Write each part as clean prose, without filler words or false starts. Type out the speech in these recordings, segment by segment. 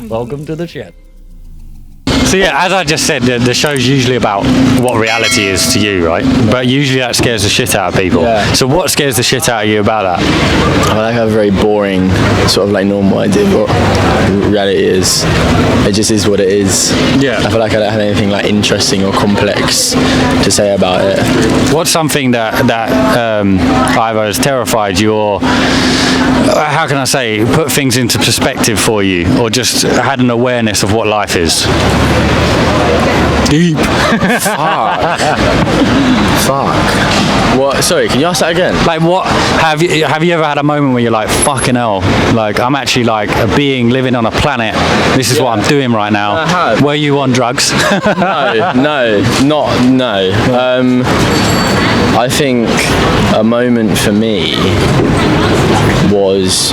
Welcome to the shed. So yeah, as I just said, the show's usually about what reality is to you, right? But usually that scares the shit out of people. Yeah. So what scares the shit out of you about that? I have a very boring, sort of like normal idea of what reality is. It just is what it is. Yeah. I feel like I don't have anything like interesting or complex to say about it. What's something that either has terrified you or, how can I say, put things into perspective for you, or just had an awareness of what life is? Deep. Fuck. What? Sorry, can you ask that again? Like, what have you ever had a moment where you're like, fucking hell, like I'm actually like a being living on a planet, this is what I'm doing right now? I have. Were you on drugs? No. I think a moment for me was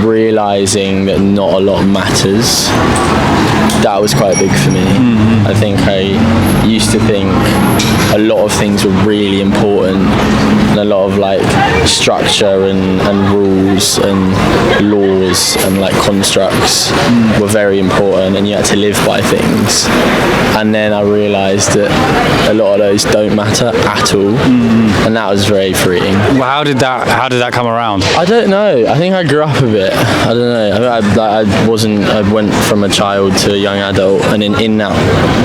realizing that not a lot matters. That was quite big for me. I think I used to think a lot of things were really important, and a lot of like structure and rules and laws and like constructs were very important, and you had to live by things. And then I realised that a lot of those don't matter at all, and that was very freeing. Well, how did that come around? I don't know. I think I grew up a bit. I don't know. I went from a child to a young adult, and in that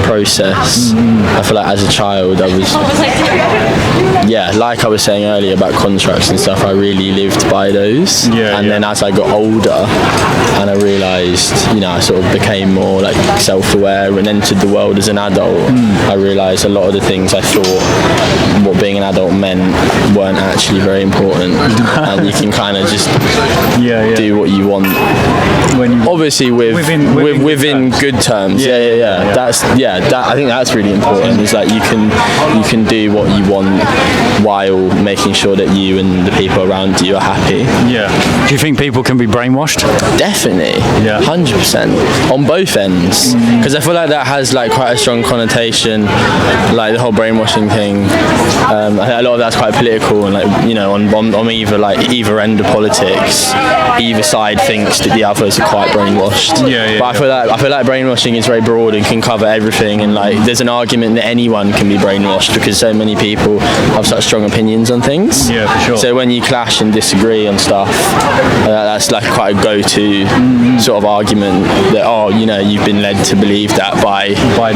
process, I feel like as a child I was, like I was saying earlier about contracts and stuff, I really lived by those. Then as I got older and I realised, I sort of became more like self-aware and entered the world as an adult, I realised a lot of the things I thought what being an adult meant weren't actually very important, and you can kind of just do what you want. Obviously within good terms. I think that's really important. Is like you can do what you want while making sure that you and the people around you are happy. Do you think people can be brainwashed? Definitely. 100% on both ends, because I feel like that has like quite a strong connotation, like the whole brainwashing thing. I think a lot of that's quite political, and like on either end of politics, either side thinks that the others are quite brainwashed. But I feel like brainwashing is very broad and can cover everything, and like there's an argument that anyone can be brainwashed because so many people have such strong opinions on things. For sure. So when you clash and disagree on stuff, that's like quite a go-to sort of argument that you've been led to believe that by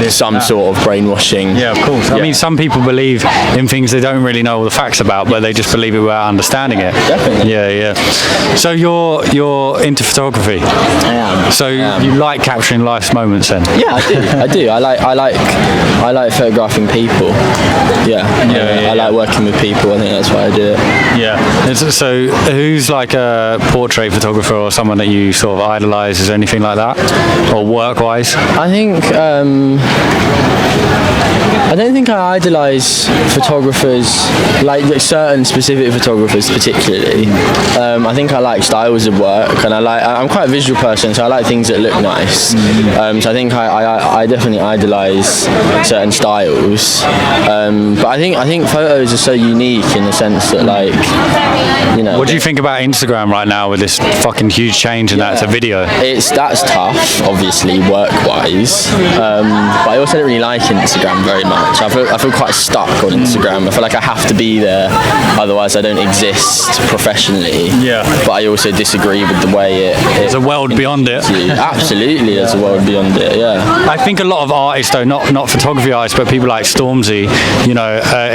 some sort of brainwashing. Of course. I mean, some people believe in things they don't really know all the facts about, but they just believe it without understanding it. Definitely. So you're into photography. I am. So you like capturing life's moments then? Yeah, I do. I like photographing people. I like working with people. I think that's why I do it. So who's like a portrait photographer or someone that you sort of idolise? Is there anything like that, or work-wise? I think I don't think I idolise photographers, like certain specific photographers particularly. I think I like styles of work, and I'm quite a visual person, so I like things that look nice. So I think I definitely idolise certain styles. But I think photos are so unique in the sense that What do you think about Instagram right now with this fucking huge change and that's a video? That's tough, obviously, work-wise. But I also don't really like Instagram very much. I feel quite stuck on Instagram. I feel like I have to be there, otherwise I don't exist professionally. But I also disagree with the way there's a world beyond it. Absolutely, there's a world beyond it. I think a lot of artists, though, not photography artists, but people like Stormzy,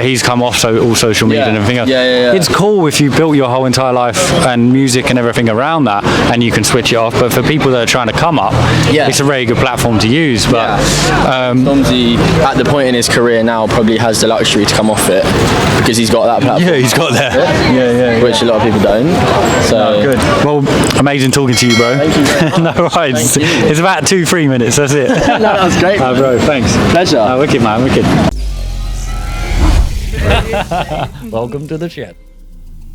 he's come off all social media and everything else. It's cool if you built your whole entire life and music and everything around that, and you can switch it off. But for people that are trying to come up, it's a very good platform to use. But Stormzy, at the point in his career now, probably has the luxury to come off it because he's got that platform. He's got that. Which a lot of people don't. So good. Well, amazing talking to you, bro. Thank you very much. No worries. It's about 2-3 minutes. That's it. No, that was great. Bro, thanks. Pleasure. Wicked, man. Wicked. Welcome to the shed.